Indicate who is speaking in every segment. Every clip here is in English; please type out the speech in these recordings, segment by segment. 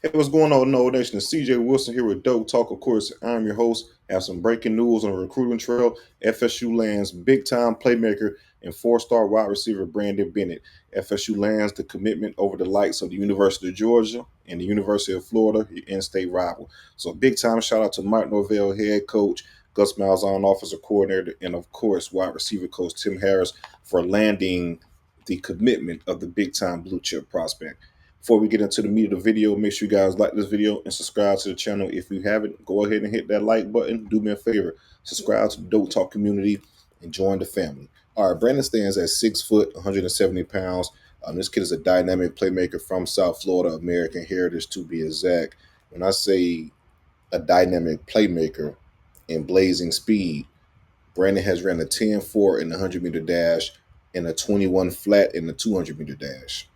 Speaker 1: Hey, what's going on, Noles Nation? It's CJ Wilson here with DoakTalk. Of course, I'm your host. I have some breaking news on the recruiting trail. FSU lands big-time playmaker and four-star wide receiver Brandon Bennett. FSU lands the commitment over the likes of the University of Georgia and the University of Florida, the in-state rival. So, big-time shout out to Mike Norvell, head coach, Gus Malzahn, offensive coordinator, and of course, wide receiver coach Tim Harris for landing the commitment of the big-time blue chip prospect. Before we get into the meat of the video, make sure you guys like this video and subscribe to the channel. If you haven't, go ahead and hit that like button. Do me a favor, subscribe to the Dope Talk community and join the family. All right, Brandon stands at 6 foot, 170 pounds. This kid is a dynamic playmaker from South Florida, American heritage to be exact. When I say a dynamic playmaker in blazing speed, Brandon has ran a 10-4 in the 100-meter dash and a 21 flat in the 200-meter dash.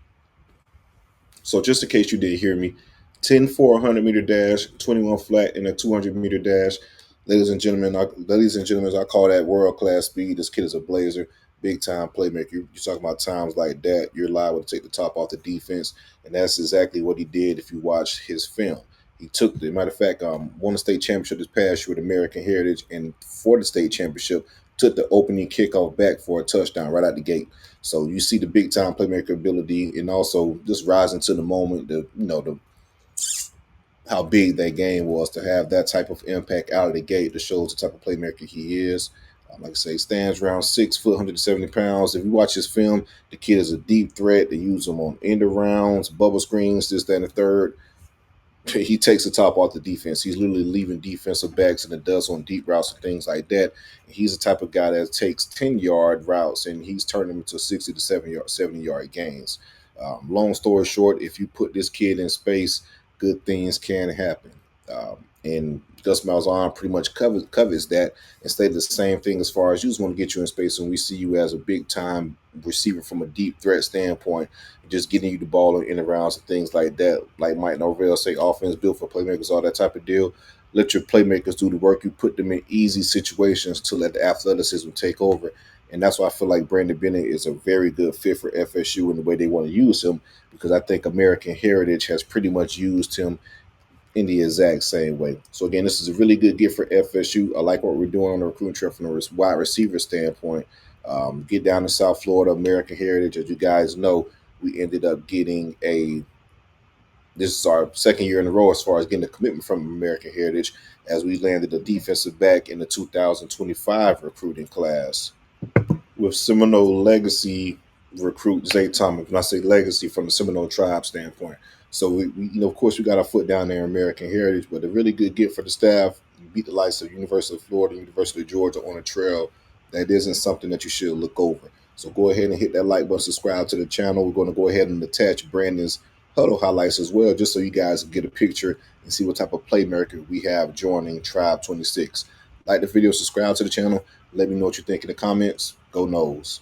Speaker 1: So just in case you didn't hear me, 10-4 100-meter dash, 21 flat in a 200-meter dash. Ladies and gentlemen, I call that world-class speed. This kid is a blazer, big-time playmaker. You're talking about times like that, you're liable to take the top off the defense, and that's exactly what he did if you watch his film. He took the matter of fact, won the state championship this past year with American Heritage, and for the state championship, took the opening kickoff back for a touchdown right out the gate. So you see the big time playmaker ability, and also just rising to the moment. The how big that game was to have that type of impact out of the gate. That shows the type of playmaker he is. Like I say, stands around 6 foot, 170 pounds. If you watch his film, the kid is a deep threat. They use him on end rounds, bubble screens, this, that, and the third. He takes the top off the defense. He's literally leaving defensive backs in the dust on deep routes and things like that. He's the type of guy that takes 10-yard routes and he's turning them into 60 to 70-yard gains. Long story short, if you put this kid in space, good things can happen. And Gus Malzahn pretty much covers that and stated the same thing as far as you just want to get you in space and we see you as a big time receiver from a deep threat standpoint, just getting you the ball in the rounds and things like that. Like Mike Norvell say, offense built for playmakers, all that type of deal. Let your playmakers do the work. You put them in easy situations to let the athleticism take over. And that's why I feel like Brandon Bennett is a very good fit for FSU in the way they want to use him, because I think American Heritage has pretty much used him in the exact same way. So again, this is a really good gift for FSU. I like what we're doing on the recruiting trail from a wide receiver standpoint. Get down to South Florida, American Heritage. As you guys know, we ended up getting this is our second year in a row as far as getting a commitment from American Heritage, as we landed a defensive back in the 2025 recruiting class with Seminole legacy recruit Zay Thomas. When I say legacy, from the Seminole tribe standpoint. So we of course, we got our foot down there in American Heritage, but a really good get for the staff. You beat the likes of University of Florida, University of Georgia on a trail. That isn't something that you should look over. So go ahead and hit that like button, subscribe to the channel. We're going to go ahead and attach Brandon's huddle highlights as well, just so you guys can get a picture and see what type of playmaker we have joining Tribe 26. Like the video, subscribe to the channel. Let me know what you think in the comments. Go Noles.